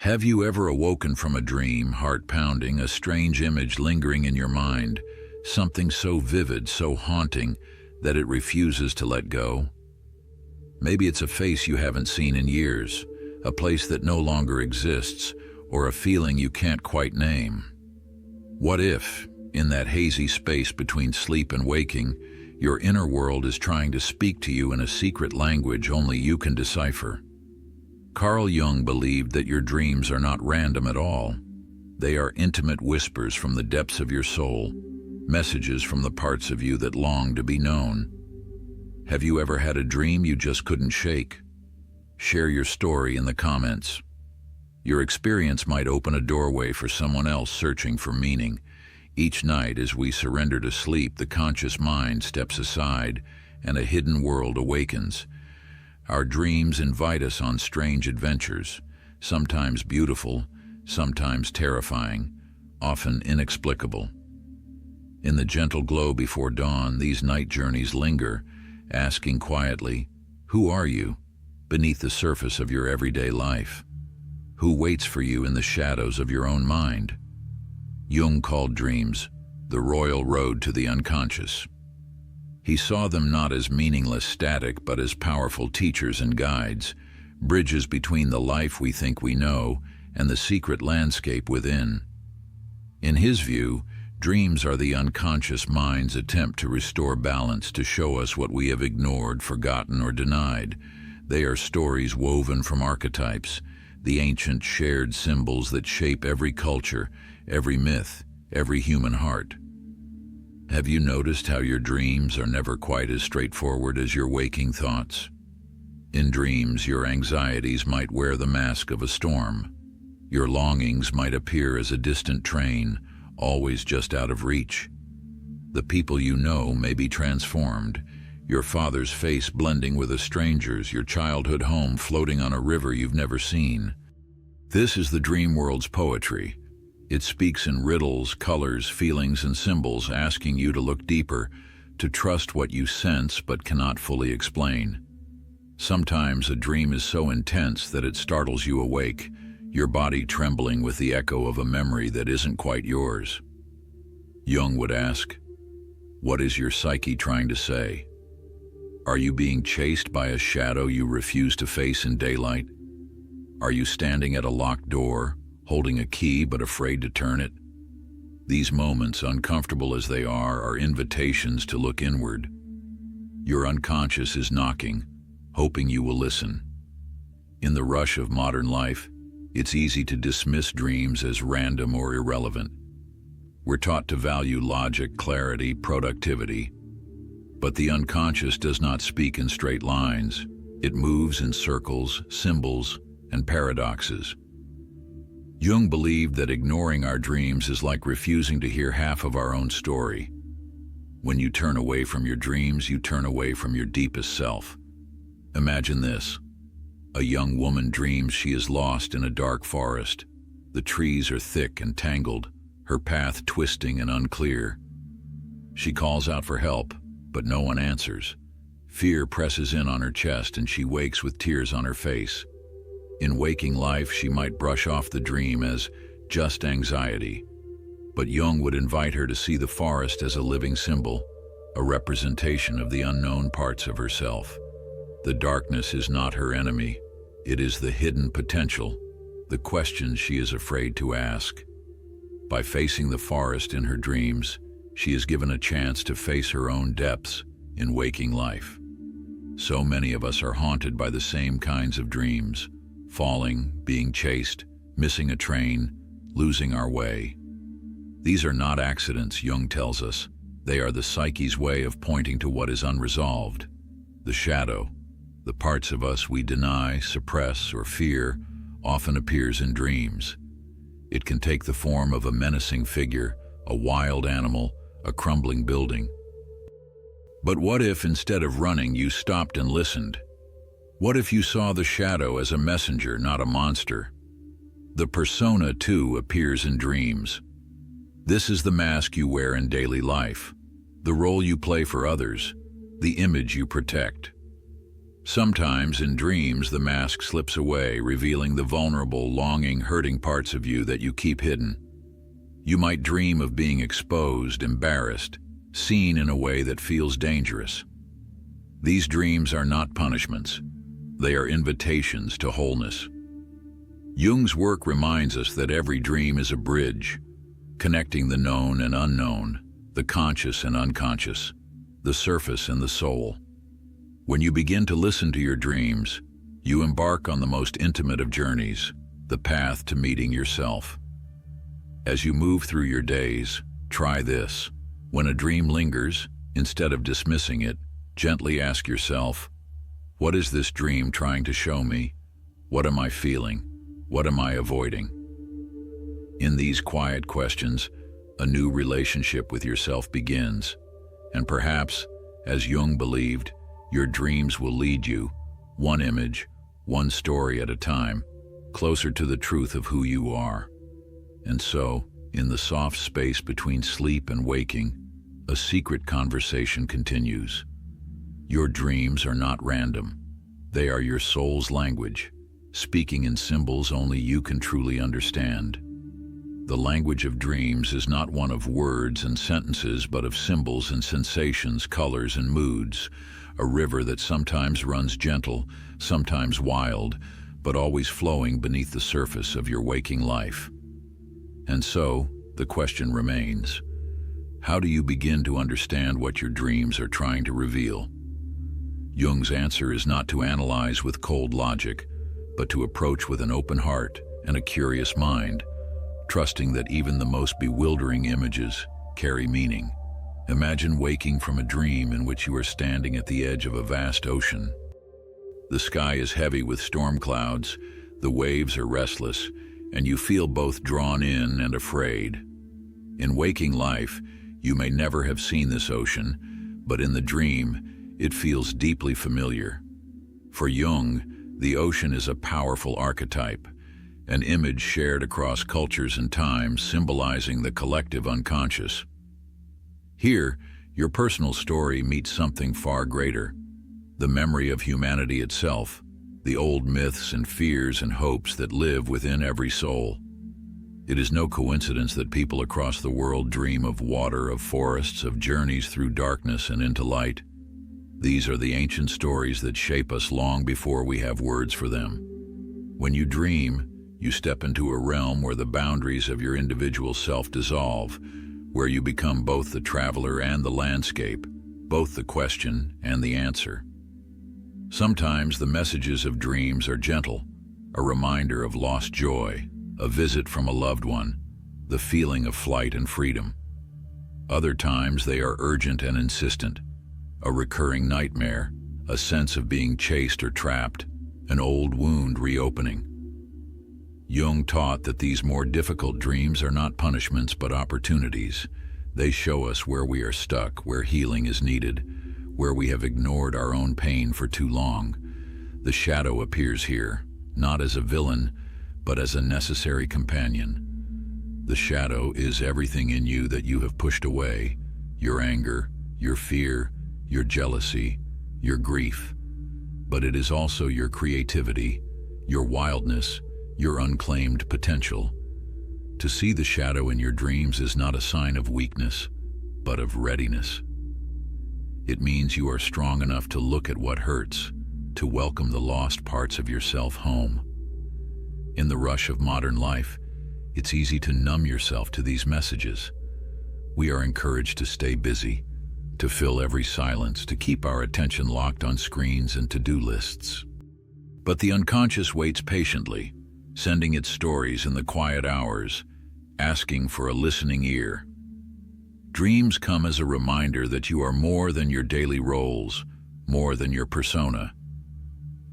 Have you ever awoken from a dream, heart pounding, a strange image lingering in your mind, something so vivid, so haunting, that it refuses to let go? Maybe it's a face you haven't seen in years, a place that no longer exists, or a feeling you can't quite name. What if, in that hazy space between sleep and waking, your inner world is trying to speak to you in a secret language only you can decipher? Carl Jung believed that your dreams are not random at all. They are intimate whispers from the depths of your soul, messages from the parts of you that long to be known. Have you ever had a dream you just couldn't shake? Share your story in the comments. Your experience might open a doorway for someone else searching for meaning. Each night, as we surrender to sleep, the conscious mind steps aside and a hidden world awakens. Our dreams invite us on strange adventures, sometimes beautiful, sometimes terrifying, often inexplicable. In the gentle glow before dawn, these night journeys linger, asking quietly, "Who are you?" beneath the surface of your everyday life. Who waits for you in the shadows of your own mind? Jung called dreams the royal road to the unconscious. He saw them not as meaningless static, but as powerful teachers and guides, bridges between the life we think we know and the secret landscape within. In his view, dreams are the unconscious mind's attempt to restore balance, to show us what we have ignored, forgotten, or denied. They are stories woven from archetypes, the ancient shared symbols that shape every culture, every myth, every human heart. Have you noticed how your dreams are never quite as straightforward as your waking thoughts? In dreams, your anxieties might wear the mask of a storm. Your longings might appear as a distant train, always just out of reach. The people you know may be transformed, your father's face blending with a stranger's, your childhood home floating on a river you've never seen. This is the dream world's poetry. It speaks in riddles, colors, feelings, and symbols, asking you to look deeper, to trust what you sense but cannot fully explain. Sometimes a dream is so intense that it startles you awake, your body trembling with the echo of a memory that isn't quite yours. Jung would ask, "What is your psyche trying to say? Are you being chased by a shadow you refuse to face in daylight? Are you standing at a locked door, holding a key but afraid to turn it?" These moments, uncomfortable as they are invitations to look inward. Your unconscious is knocking, hoping you will listen. In the rush of modern life, it's easy to dismiss dreams as random or irrelevant. We're taught to value logic, clarity, productivity. But the unconscious does not speak in straight lines. It moves in circles, symbols, and paradoxes. Jung believed that ignoring our dreams is like refusing to hear half of our own story. When you turn away from your dreams, you turn away from your deepest self. Imagine this. A young woman dreams she is lost in a dark forest. The trees are thick and tangled, her path twisting and unclear. She calls out for help, but no one answers. Fear presses in on her chest and she wakes with tears on her face. In waking life, she might brush off the dream as just anxiety, but Jung would invite her to see the forest as a living symbol, a representation of the unknown parts of herself. The darkness is not her enemy. It is the hidden potential, the questions she is afraid to ask. By facing the forest in her dreams, she is given a chance to face her own depths in waking life. So many of us are haunted by the same kinds of dreams: falling, being chased, missing a train, losing our way. These are not accidents, Jung tells us. They are the psyche's way of pointing to what is unresolved. The shadow, the parts of us we deny, suppress, or fear, often appears in dreams. It can take the form of a menacing figure, a wild animal, a crumbling building. But what if, instead of running, you stopped and listened? What if you saw the shadow as a messenger, not a monster? The persona, too, appears in dreams. This is the mask you wear in daily life, the role you play for others, the image you protect. Sometimes in dreams the mask slips away, revealing the vulnerable, longing, hurting parts of you that you keep hidden. You might dream of being exposed, embarrassed, seen in a way that feels dangerous. These dreams are not punishments. They are invitations to wholeness. Jung's work reminds us that every dream is a bridge, connecting the known and unknown, the conscious and unconscious, the surface and the soul. When you begin to listen to your dreams, you embark on the most intimate of journeys, the path to meeting yourself. As you move through your days, try this. When a dream lingers, instead of dismissing it, gently ask yourself, what is this dream trying to show me? What am I feeling? What am I avoiding? In these quiet questions, a new relationship with yourself begins, and perhaps, as Jung believed, your dreams will lead you, one image, one story at a time, closer to the truth of who you are. And so, in the soft space between sleep and waking, a secret conversation continues. Your dreams are not random. They are your soul's language, speaking in symbols only you can truly understand. The language of dreams is not one of words and sentences, but of symbols and sensations, colors and moods, a river that sometimes runs gentle, sometimes wild, but always flowing beneath the surface of your waking life. And so, the question remains, how do you begin to understand what your dreams are trying to reveal? Jung's answer is not to analyze with cold logic, but to approach with an open heart and a curious mind, trusting that even the most bewildering images carry meaning. Imagine waking from a dream in which you are standing at the edge of a vast ocean. The sky is heavy with storm clouds, the waves are restless, and you feel both drawn in and afraid. In waking life, you may never have seen this ocean, but in the dream, it feels deeply familiar. For Jung, the ocean is a powerful archetype, an image shared across cultures and times, symbolizing the collective unconscious. Here, your personal story meets something far greater, the memory of humanity itself, the old myths and fears and hopes that live within every soul. It is no coincidence that people across the world dream of water, of forests, of journeys through darkness and into light. These are the ancient stories that shape us long before we have words for them. When you dream, you step into a realm where the boundaries of your individual self dissolve, where you become both the traveler and the landscape, both the question and the answer. Sometimes the messages of dreams are gentle, a reminder of lost joy, a visit from a loved one, the feeling of flight and freedom. Other times they are urgent and insistent, a recurring nightmare, a sense of being chased or trapped, an old wound reopening. Jung taught that these more difficult dreams are not punishments but opportunities. They show us where we are stuck, where healing is needed, where we have ignored our own pain for too long. The shadow appears here, not as a villain, but as a necessary companion. The shadow is everything in you that you have pushed away, your anger, your fear, your jealousy, your grief. But it is also your creativity, your wildness, your unclaimed potential. To see the shadow in your dreams is not a sign of weakness, but of readiness. It means you are strong enough to look at what hurts, to welcome the lost parts of yourself home. In the rush of modern life, it's easy to numb yourself to these messages. We are encouraged to stay busy, to fill every silence, to keep our attention locked on screens and to-do lists. But the unconscious waits patiently, sending its stories in the quiet hours, asking for a listening ear. Dreams come as a reminder that you are more than your daily roles, more than your persona.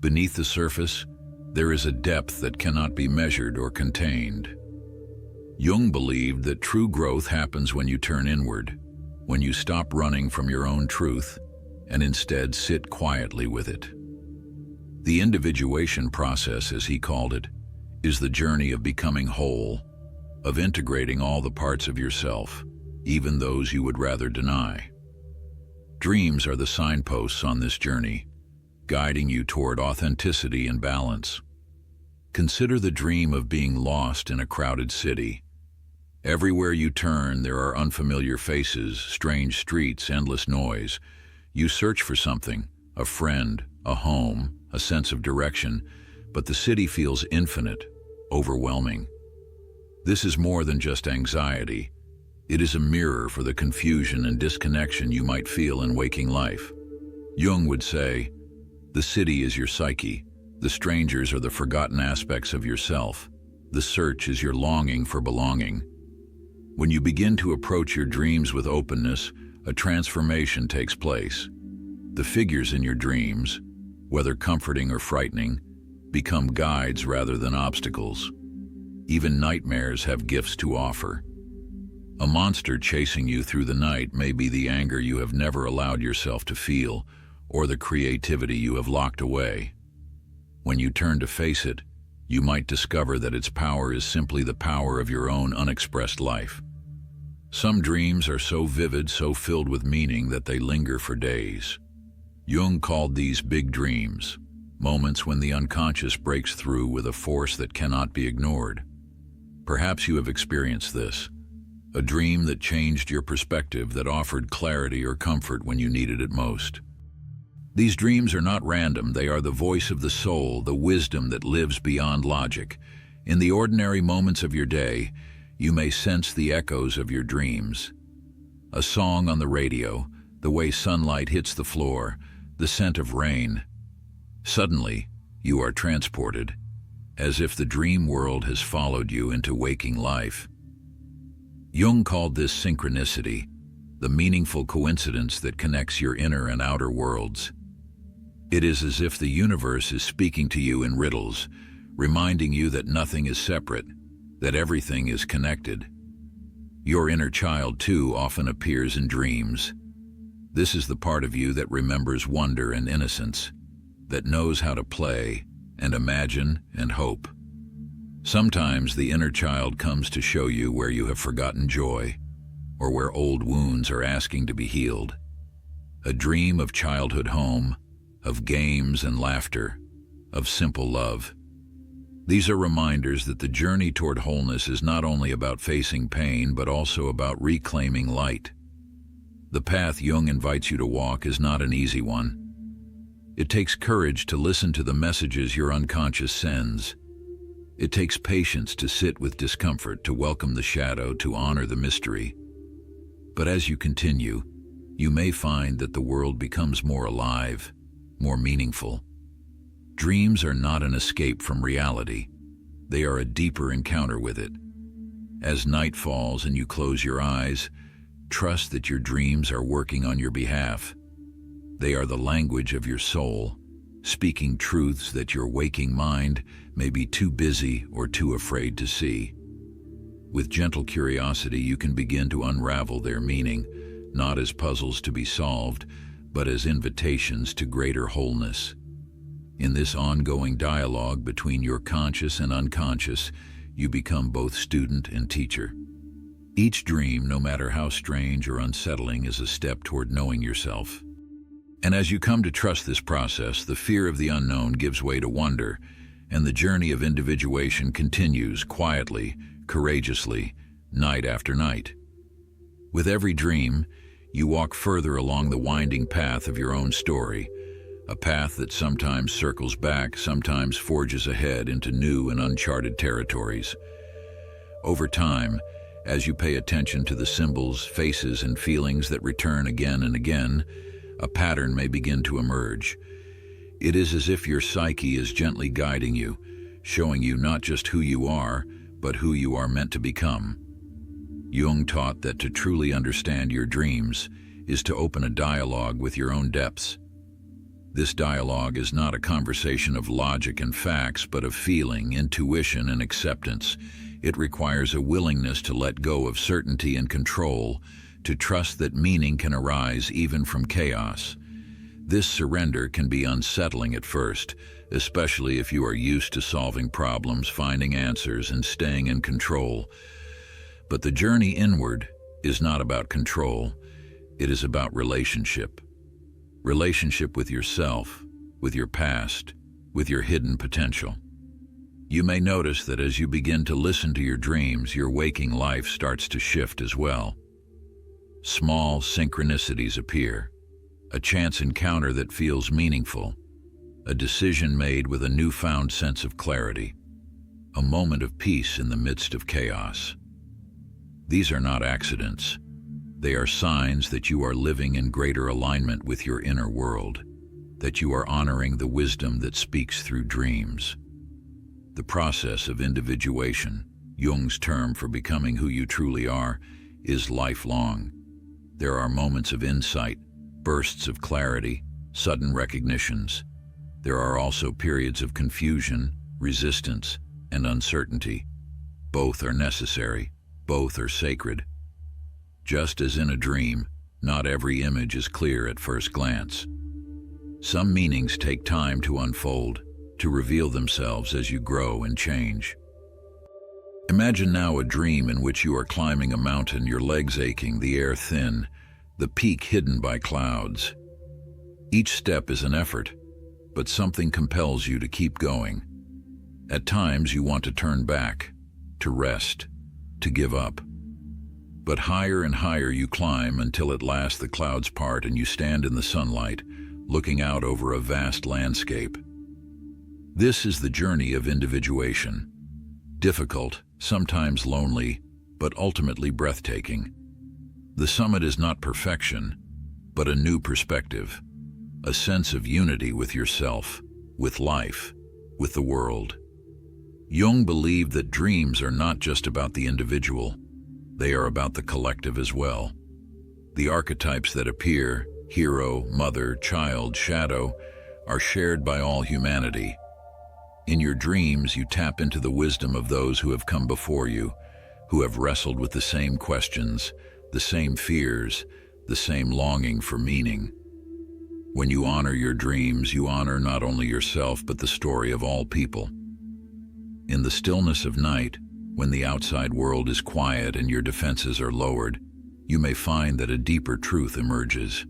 Beneath the surface, there is a depth that cannot be measured or contained. Jung believed that true growth happens when you turn inward, when you stop running from your own truth and instead sit quietly with it. The individuation process, as he called it, is the journey of becoming whole, of integrating all the parts of yourself, even those you would rather deny. Dreams are the signposts on this journey. guiding you toward authenticity and balance. Consider the dream of being lost in a crowded city. Everywhere you turn, there are unfamiliar faces, strange streets, endless noise. You search for something, a friend, a home, a sense of direction, but the city feels infinite, overwhelming. This is more than just anxiety. It is a mirror for the confusion and disconnection you might feel in waking life. Jung would say, "The city is your psyche. The strangers are the forgotten aspects of yourself. The search is your longing for belonging." When you begin to approach your dreams with openness, a transformation takes place. The figures in your dreams, whether comforting or frightening, become guides rather than obstacles. Even nightmares have gifts to offer. A monster chasing you through the night may be the anger you have never allowed yourself to feel, or the creativity you have locked away. When you turn to face it, you might discover that its power is simply the power of your own unexpressed life. Some dreams are so vivid, so filled with meaning that they linger for days. Jung called these big dreams, moments when the unconscious breaks through with a force that cannot be ignored. Perhaps you have experienced this, a dream that changed your perspective, that offered clarity or comfort when you needed it most. These dreams are not random. They are the voice of the soul, the wisdom that lives beyond logic. In the ordinary moments of your day, you may sense the echoes of your dreams. A song on the radio, the way sunlight hits the floor, the scent of rain. Suddenly, you are transported, as if the dream world has followed you into waking life. Jung called this synchronicity, the meaningful coincidence that connects your inner and outer worlds. It is as if the universe is speaking to you in riddles, reminding you that nothing is separate, that everything is connected. Your inner child, too, often appears in dreams. This is the part of you that remembers wonder and innocence, that knows how to play and imagine and hope. Sometimes the inner child comes to show you where you have forgotten joy, or where old wounds are asking to be healed. A dream of childhood home, of games and laughter, of simple love. These are reminders that the journey toward wholeness is not only about facing pain, but also about reclaiming light. The path Jung invites you to walk is not an easy one. It takes courage to listen to the messages your unconscious sends. It takes patience to sit with discomfort, to welcome the shadow, to honor the mystery. But as you continue, you may find that the world becomes more alive, more meaningful. Dreams are not an escape from reality. They are a deeper encounter with it. As night falls and you close your eyes, trust that your dreams are working on your behalf. They are the language of your soul, speaking truths that your waking mind may be too busy or too afraid to see. With gentle curiosity, you can begin to unravel their meaning, not as puzzles to be solved, but as invitations to greater wholeness. In this ongoing dialogue between your conscious and unconscious, you become both student and teacher. Each dream, no matter how strange or unsettling, is a step toward knowing yourself. And as you come to trust this process, the fear of the unknown gives way to wonder, and the journey of individuation continues quietly, courageously, night after night. With every dream, you walk further along the winding path of your own story, a path that sometimes circles back, sometimes forges ahead into new and uncharted territories. Over time, as you pay attention to the symbols, faces, and feelings that return again and again, a pattern may begin to emerge. It is as if your psyche is gently guiding you, showing you not just who you are, but who you are meant to become. Jung taught that to truly understand your dreams is to open a dialogue with your own depths. This dialogue is not a conversation of logic and facts, but of feeling, intuition, and acceptance. It requires a willingness to let go of certainty and control, to trust that meaning can arise even from chaos. This surrender can be unsettling at first, especially if you are used to solving problems, finding answers, and staying in control. But the journey inward is not about control. It is about relationship. Relationship with yourself, with your past, with your hidden potential. You may notice that as you begin to listen to your dreams, your waking life starts to shift as well. Small synchronicities appear, a chance encounter that feels meaningful, a decision made with a newfound sense of clarity, a moment of peace in the midst of chaos. These are not accidents. They are signs that you are living in greater alignment with your inner world, that you are honoring the wisdom that speaks through dreams. The process of individuation, Jung's term for becoming who you truly are, is lifelong. There are moments of insight, bursts of clarity, sudden recognitions. There are also periods of confusion, resistance, and uncertainty. Both are necessary. Both are sacred. Just as in a dream, not every image is clear at first glance. Some meanings take time to unfold, to reveal themselves as you grow and change. Imagine now a dream in which you are climbing a mountain, your legs aching, the air thin, the peak hidden by clouds. Each step is an effort, but something compels you to keep going. At times you want to turn back, to rest, to give up. But higher and higher you climb until at last the clouds part and you stand in the sunlight, looking out over a vast landscape. This is the journey of individuation. Difficult, sometimes lonely, but ultimately breathtaking. The summit is not perfection, but a new perspective, a sense of unity with yourself, with life, with the world. Jung believed that dreams are not just about the individual, they are about the collective as well. The archetypes that appear, hero, mother, child, shadow, are shared by all humanity. In your dreams, you tap into the wisdom of those who have come before you, who have wrestled with the same questions, the same fears, the same longing for meaning. When you honor your dreams, you honor not only yourself but the story of all people. In the stillness of night, when the outside world is quiet and your defenses are lowered, you may find that a deeper truth emerges.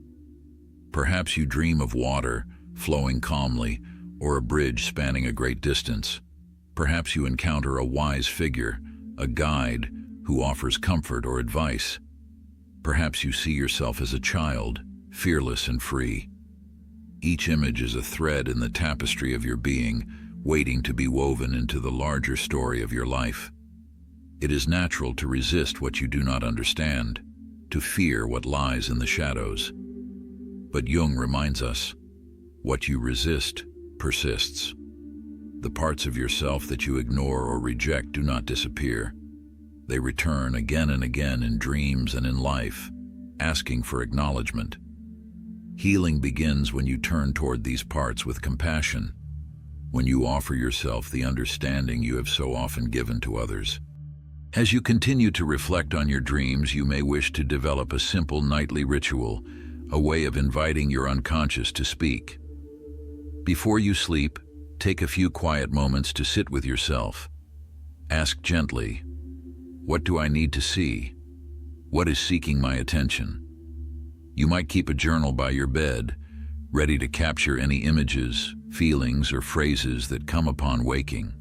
Perhaps you dream of water flowing calmly, or a bridge spanning a great distance. Perhaps you encounter a wise figure, a guide who offers comfort or advice. Perhaps you see yourself as a child, fearless and free. Each image is a thread in the tapestry of your being, waiting to be woven into the larger story of your life. It is natural to resist what you do not understand, to fear what lies in the shadows. But Jung reminds us, what you resist persists. The parts of yourself that you ignore or reject do not disappear. They return again and again in dreams and in life, asking for acknowledgement. Healing begins when you turn toward these parts with compassion, when you offer yourself the understanding you have so often given to others. As you continue to reflect on your dreams, you may wish to develop a simple nightly ritual, a way of inviting your unconscious to speak. Before you sleep, take a few quiet moments to sit with yourself. Ask gently, what do I need to see? What is seeking my attention? You might keep a journal by your bed, ready to capture any images, feelings, or phrases that come upon waking.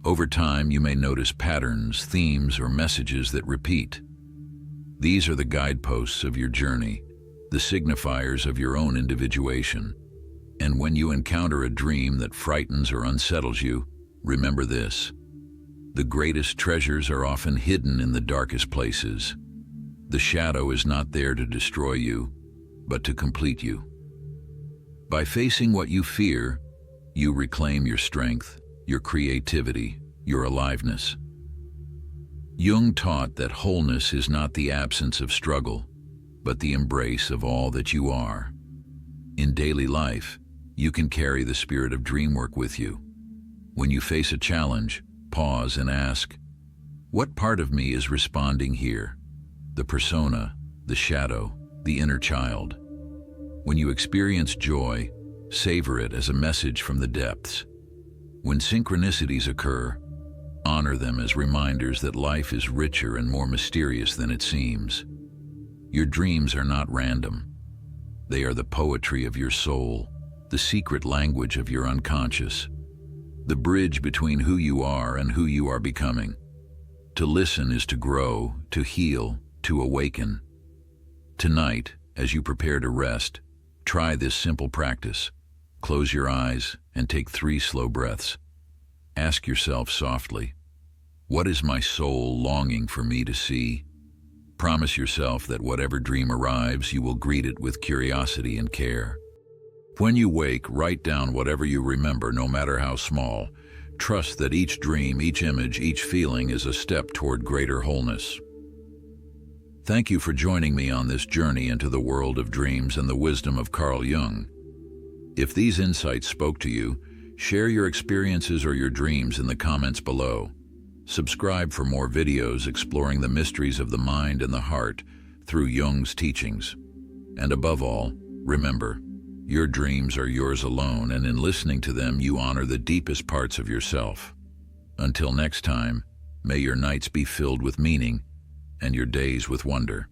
Over time, you may notice patterns, themes, or messages that repeat. These are the guideposts of your journey, the signifiers of your own individuation. And when you encounter a dream that frightens or unsettles you, remember this: the greatest treasures are often hidden in the darkest places. The shadow is not there to destroy you, but to complete you. By facing what you fear, you reclaim your strength, your creativity, your aliveness. Jung taught that wholeness is not the absence of struggle, but the embrace of all that you are. In daily life, you can carry the spirit of dream work with you. When you face a challenge, pause and ask, what part of me is responding here? The persona, the shadow, the inner child. When you experience joy, savor it as a message from the depths. When synchronicities occur, honor them as reminders that life is richer and more mysterious than it seems. Your dreams are not random. They are the poetry of your soul, the secret language of your unconscious, the bridge between who you are and who you are becoming. To listen is to grow, to heal, to awaken. Tonight, as you prepare to rest, try this simple practice. Close your eyes and take 3 slow breaths. Ask yourself softly, what is my soul longing for me to see? Promise yourself that whatever dream arrives, you will greet it with curiosity and care. When you wake, write down whatever you remember, no matter how small. Trust that each dream, each image, each feeling is a step toward greater wholeness. Thank you for joining me on this journey into the world of dreams and the wisdom of Carl Jung. If these insights spoke to you, share your experiences or your dreams in the comments below. Subscribe for more videos exploring the mysteries of the mind and the heart through Jung's teachings. And above all, remember, your dreams are yours alone, and in listening to them, you honor the deepest parts of yourself. Until next time, may your nights be filled with meaning and your days with wonder.